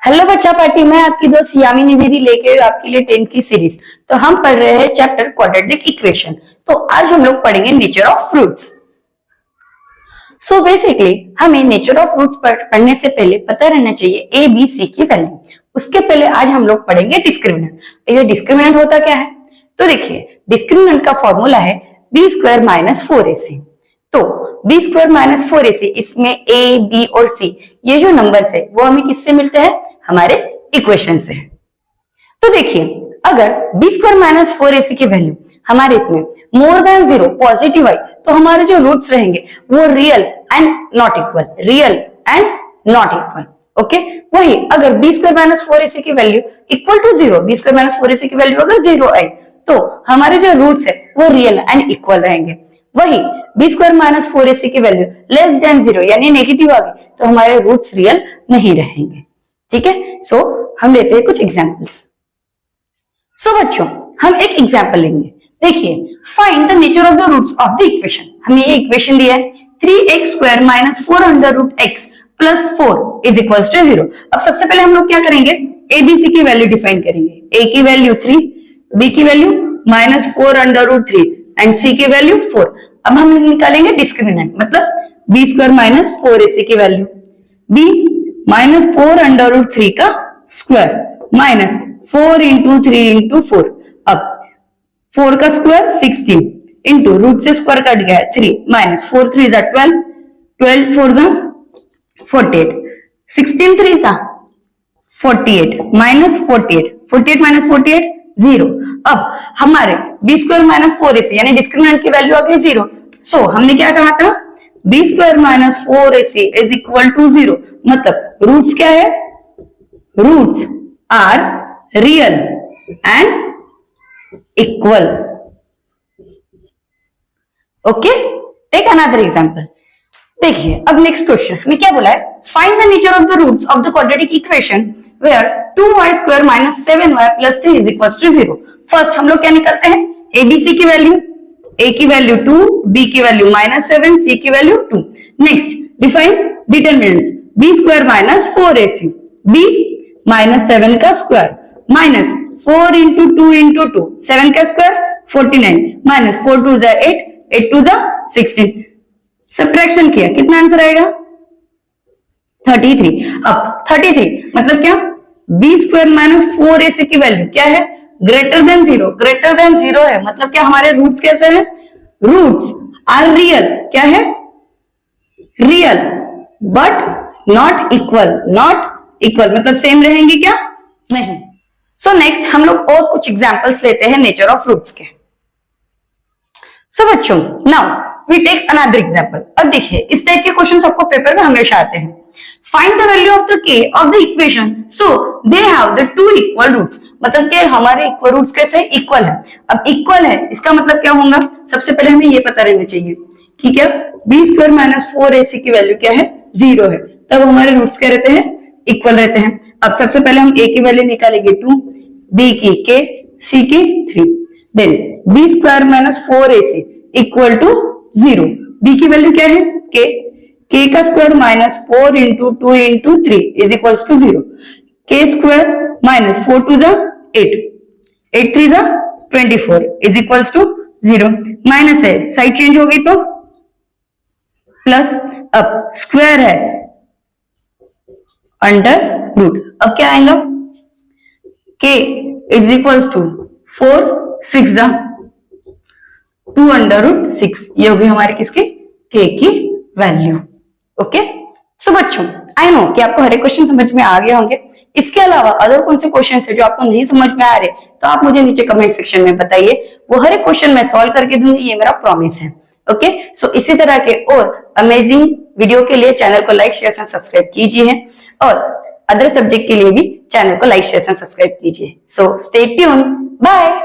Hello बच्चा party, मैं आपकी दोस्त यामिनी दीदी लेके आई आपके लिए 10th की सीरीज। तो हम पढ़ रहे हैं चैप्टर क्वाड्रेटिक इक्वेशन। तो आज हम लोग पढ़ेंगे nature of fruits. So basically हमें नेचर ऑफ फ्रूट्स पढ़ने से पहले पता रहना चाहिए ए बी सी की वैल्यू। उसके पहले आज हम लोग पढ़ेंगे डिस्क्रिमिनेंट। ये डिस्क्रिमिनेंट होता क्या है? तो देखिए, डिस्क्रिमिनेंट का फॉर्मूला है बी स्क्वायर माइनस 4ac। तो बी स्क्वायर माइनस 4ac, इसमें ए बी और सी ये जो नंबर्स है वो हमें किससे मिलते हैं? हमारे इक्वेशन से। तो देखिए, अगर बी स्क्वायर माइनस 4ac की वैल्यू हमारे इसमें मोर देन 0 पॉजिटिव आई तो हमारे जो रूट्स रहेंगे वो real and not equal, real and not equal. Okay, वही अगर बी स्क्वायर माइनस 4ac की value equal to 0, B square minus 4ac की वैल्यू अगर 0 आई तो हमारे जो रूट्स है वो रियल एंड इक्वल रहेंगे। वही बी स्क्वायर माइनस 4ac की वैल्यू लेस देन 0 यानी नेगेटिव आ गई तो हमारे रूट्स रियल नहीं रहेंगे। ठीक है, सो हम लेते हैं कुछ एग्जांपल्स। सो बच्चों, हम एक एग्जांपल लेंगे। देखिए, find the nature of the roots of the equation. हमें ये इक्वेशन दिया है 3x square minus 4 under root x plus 4 is equal to 0। अब सबसे पहले हम लोग क्या करेंगे? ए बी सी की वैल्यू डिफाइन करेंगे। ए की वैल्यू 3, बी की value minus 4 under root 3 and C की वैल्यू 4। अब हम निकालेंगे डिस्क्रिमिनेंट, मतलब बी स्क्वायर माइनस 4ac की value, B minus 4 under root 3 का स्क्वायर माइनस 4 इंटू 3 इंटू 4। अब 4 का स्क्वायर 16 इंटू रूट से स्क्वायर कट गया है 3 माइनस 4 3 जा 12, 12 4 जा 48, 16 3 जा 48 माइनस 48, 48 माइनस 48 0। अब हमारे बी स्क्वायर माइनस 4ac यानी डिस्क्रिमिनेंट की वैल्यू आ गई 0। सो हमने क्या कहा था? B square minus 4ac is equal to 0। मतलब रूट्स क्या है? Roots are real and equal. Okay, take another example. देखिए, अब नेक्स्ट क्वेश्चन हमें क्या बोला है? Find the nature of the roots of the quadratic equation where 2y square minus 7y plus 3 is equals to 0। First हम लोग क्या निकालते हैं? ABC की वैल्यू, A की वैल्यू 2, B की वैल्यू माइनस 7, C की value 2। Next define determinants, B square minus 4ac, B minus 7 का स्क्वायर माइनस 4 इंटू 2 इंटू 2, 7 का स्क्वायर 49 माइनस 4 2 जा 8, 8 2 जा 16। सब्ट्रैक्शन किया, कितना आंसर आएगा? 33। अब 33 मतलब क्या? बी स्क्वायर माइनस 4ac की वैल्यू क्या है? ग्रेटर देन 0, ग्रेटर देन 0 है। मतलब क्या हमारे रूट्स कैसे हैं? Roots are real. क्या है? Real but not equal, not equal मतलब सेम रहेंगे क्या? नहीं। सो नेक्स्ट हम लोग और कुछ एग्जांपल्स लेते हैं नेचर ऑफ फ्रूट्स के। सो बच्चों, now we take another example. अब देखिए, इस टाइप के क्वेश्चन आपको पेपर में हमेशा आते हैं। Find the value of the k of the equation so they have the two equal roots। मतलब कि हमारे इक्वल रूट्स कैसे? इक्वल है। अब इक्वल है इसका मतलब क्या होगा? सबसे पहले हमें ये पता रहना चाहिए कि क्या बी स्क्वायर माइनस 4ac की वैल्यू क्या है? 0 है। तब हमारे रूट्स क्या रहते हैं? इक्वल रहते हैं। अब सबसे पहले हम a की वैल्यू निकालेंगे 2, b की k, c की 3। Then B square minus 4ac equal to 0। b की वैल्यू क्या है? k का square minus 4 into 2 into 3 is equal to 0। k square minus 4 2 जा 8, 8 3 जा 24 इज इक्वल टू 0। माइनस है, साइड चेंज हो गई तो प्लस। अब स्क्वायर है अंडर रूट, अब क्या आएगा? k इज इक्वल टू 4 6 जा 2 अंडर रूट 6। ये होगी हमारी किसकी? k की वैल्यू। ओके, सो बच्चों, आई नो कि आपको हर एक क्वेश्चन समझ में आ गए होंगे। इसके अलावा अदर कौन से क्वेश्चन है जो आपको नहीं समझ में आ रहे तो आप मुझे नीचे कमेंट सेक्शन में बताइए। वो हर एक क्वेश्चन मैं सॉल्व करके दूंगी, ये मेरा प्रॉमिस है। ओके, सो इसी तरह के और अमेजिंग वीडियो के लिए चैनल को लाइक शेयर एंड सब्सक्राइब कीजिए और अदर सब्जेक्ट के लिए भी चैनल को लाइक शेयर एंड सब्सक्राइब कीजिए। So stay tune, bye.